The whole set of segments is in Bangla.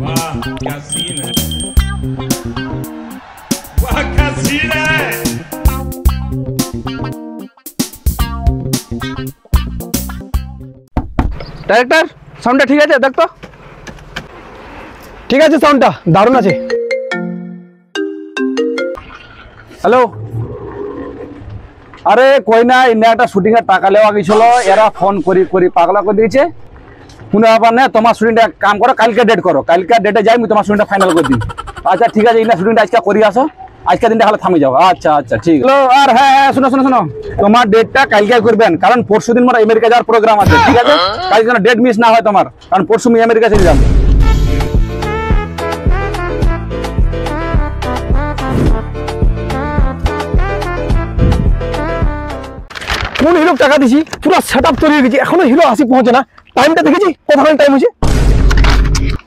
वाह क्या सीन है, वाह क्या सीन है। ডাইরেক্টর সাউন্ডটা ঠিক আছে দেখ তো। ঠিক আছে, সাউন্ডটা দারুণ আছে। হ্যালো, আরে কই না ইন্ডিয়া একটা শুটিং এর টাকা লেওয়া গেছিল, এরা ফোন করি করি পাগলা করে দিয়েছে। কোনো ব্যাপার না, তোমার শুটিংটা কাম করো, কালকে ডেট করো, কালকে ডেটে যাই আমি তোমার শুটিংটা ফাইনাল করে দিই। আচ্ছা ঠিক আছে, ইন্ডিয়া শুটিংটা আজকে করি আসো, আজকে দিনটা খালি থামে যাও। আচ্ছা আচ্ছা ঠিক আছে। আর হ্যাঁ হ্যাঁ শোনো শোনো শোনো, তোমার ডেটটা কালকে করবেন, কারণ পরশু দিন মোর আমেরিকা যাওয়ার প্রোগ্রাম আছে। ঠিক আছে, কালকে যেন ডেট মিস না হয় তোমার, কারণ পরশু আমি আমেরিকা চলে যাবো। কোন হিরো টাকা দিছি, পুরো সেট আপ তৈরি হয়ে গেছে, এখনো হিরো আসি পৌঁছে না। টাইমটা দেখেছি কতক্ষণ টাইম হয়েছে।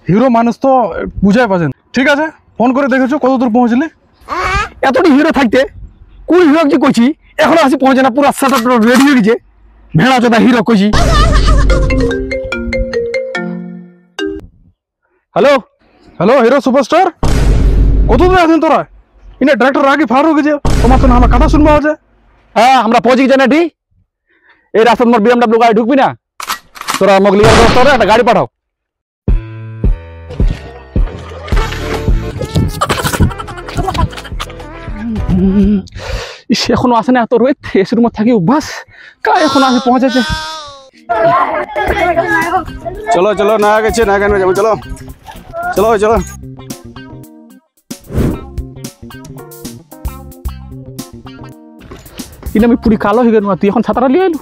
হিরো মানুষ তো বুঝাই পাচ্ছেন। ঠিক আছে, ফোন করে দেখেছো কত দূর পৌঁছলে? এতটি হিরো থাকতে কোন হিরো যে কইছি এখনো আসি পৌঁছে না, পুরো সেট আপ রেডি হয়ে গেছে। ভেড়া চোদা হিরো কইছি। হ্যালো হ্যালো হিরো সুপারস্টার, কত দূর আছেন তোরা? ইনে ডাইরেক্টর আগে ফার হয়ে গেছে, তোমার তো না আমার কথা শুনবা আছে। হ্যাঁ আমরা পৌঁছে গেছি না, ঠিক এই রাস্তা তোমার বিএমডব্লিউ গাড়ি ঢুকবি না, তোরা মগলিয়ার ব্যবস্থা করে একটা গাড়ি পাঠাও। এখনো আসে না, এত রোদ, এসির মধ্যে থাকি অভ্যাস, কা এখনো আসে পৌঁছেছে। চলো চলো, না গেছে না কেন যাবো, চলো চলো চলো। কিন্তু আমি পুরি কালো হয়ে গেল, তুই এখন ছাতাটা নিয়ে এলু।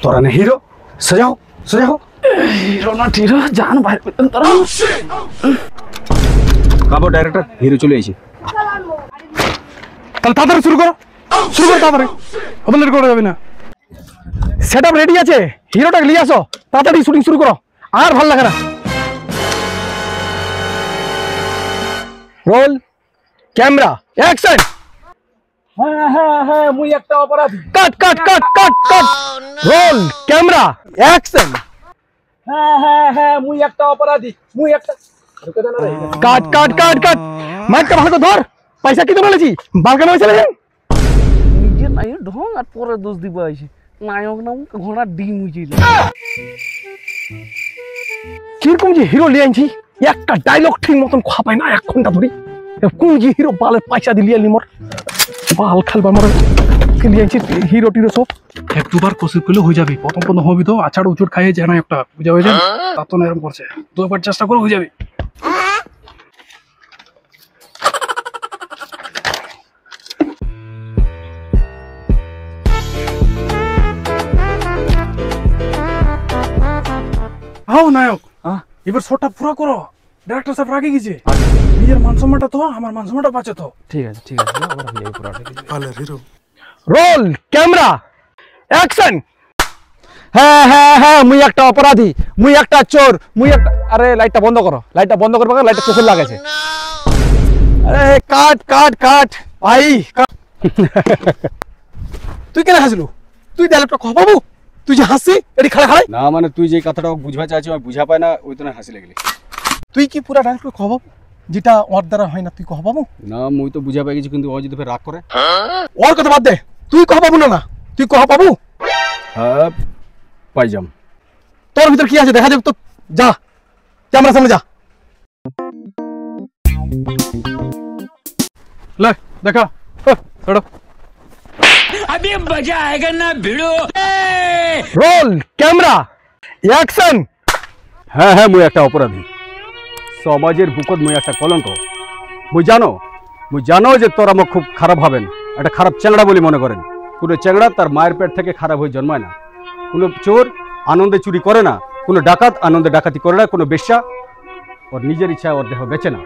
তোরা না হিরো, সজাও সজাও। হিরো না হিরো জান বাইরে করতেন তোরা। কাবো ডাইরেক্টর, হিরো চলে এসেছে। তাহলে তাড়াতাড়ি শুরু করো, শুরু করো তাড়াতাড়ি, অত লেট করা যাবে না। সেট আপ রেডি আছে, হিরোটাকে নিয়ে আসো, তাড়াতাড়ি শুটিং শুরু করো, আর ভাল লাগে না। Roll camera action. হ্যাঁ হ্যাঁ হ্যাঁ মুই একটা অপরাধী। Cut cut cut cut cut. Roll camera action. হ্যাঁ হ্যাঁ হ্যাঁ মুই একটা অপরাধী, মুই একটা। কাট কাট কাট কাট। মাইকটা ভালো ধর, পয়সা কি তো বলেছি, বালকানো হয়েছে না নিজে নাই ঢং আর পরে দোষ দিব আইছে। নায়ক নাম ঘোড়া ডিম হইছিল। কিরকম যে হিরো লিয়ে আনছি, একটা ডায়লগ ঠিক মতন খোয়া পায় না 1 ঘন্টা ধরে। কোন যে হিরো বালের পয়সা দিলিয়ে নিমর বাল খেলবার মরে লিয়ে আনছি হিরো টিরো সব। এক দুবার কোশিশ করলে হয়ে যাবে, প্রথম প্রথম হবি তো আছাড় উচুট খাইয়ে যায় না একটা, বুঝা হয়ে যায় তা তো এরকম করছে, দুবার চেষ্টা করে হয়ে যাবে। হাও নায়ক, এবার শটটা পুরো করো, ডাইরেক্টর সাহেব রাগে গেছে। নিজের মান সম্মানটা তো, আমার মান সম্মানটা বাঁচে তো। ঠিক আছে ঠিক আছে, আবার হয়ে যাবে পুরো। ভালো হিরো। Role camera action. হ্যাঁ হ্যাঁ হ্যাঁ মুই একটা অপরাধী, মুই একটা চোর, মুই একটা। আরে লাইটটা বন্ধ করো, লাইটটা বন্ধ করবে, লাইটটা চোখে লাগাছে। আরে কাট কাট কাট ভাই। তুই কেন হাসলু? তুই ডায়লগটা কহ বাবু, তুই যে হাসি এটি খাড়া খাড়াই না মানে তুই যে কথাটা বুঝবা চাইছিস আমি বুঝা পাই না, ওই তো না হাসি লাগলি। তুই কি পুরা ডায়লগটা কহ বাবু, যেটা ওর দ্বারা হয় না তুই কহ বাবু। না মুই তো বুঝা পাই গেছি, কিন্তু ও যদি ফের রাগ করে। ওর কথা বাদ দে, তুই কহ বাবু না, না তুই কহ বাবু। হ্যাঁ পাইজাম। তোর ভিতর কি আছে দেখা যাবে তো, যা ক্যামেরা সামনে যা। ले देखा छोड़ो। अभी मजा आएगा ना भिड़ो। Roll camera action. হ্যাঁ হ্যাঁ মুই একটা অপরাধী, সমাজের বুকত মুই একটা কলঙ্ক। মুই জানো যে তোরা মোক খুব খারাপ ভাবেন, একটা খারাপ চ্যাংড়া বলে মনে করেন। কোনো চ্যাংড়া তার মায়ের পেট থেকে খারাপ হয়ে জন্মায় না। কোনো চোর আনন্দে চুরি করে না, কোনো ডাকাত আনন্দে ডাকাতি করে না, কোনো বেশ্যা ওর নিজের ইচ্ছায় ওর দেহ বেচে না।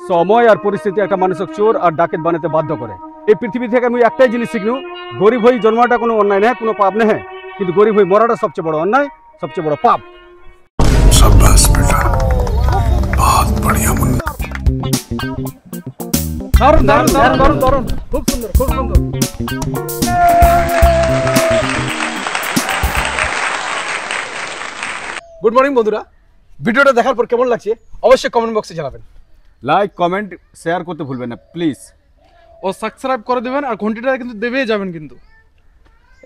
সময় আর পরিস্থিতি একটা মানুষকে চোর আর ডাকাত বানাতে বাধ্য করে। এই পৃথিবী থেকে আমি একটাই জিনিস শিখলু, গরিব হয়ে জন্মাটা কোনো অন্যায় নেই, কোনো পাপ নেই, কিন্তু গরিব হয়ে মরাটা সবচেয়ে বড় অন্যায়, সবচেয়ে বড় পাপ। शाबाश बेटा, बहुत बढ़िया मुन्ना। দারুণ দারুণ দারুণ দারুণ দারুণ, খুব সুন্দর খুব সুন্দর। গুড মর্নিং বন্ধুরা, ভিডিওটা দেখার পর কেমন লাগছে অবশ্যই কমেন্ট বক্সে জানাবেন। লাইক কমেন্ট শেয়ার করতে ভুলবেন না প্লিজ। ও সাবস্ক্রাইব করে দেবেন আর ঘন্টিটা কিন্তু দেবেই যাবেন কিন্তু।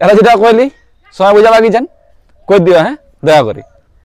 এরা যেটা কইলি সবাই বুঝা লাগিছেন কই দিও হ্যাঁ দয়া করি।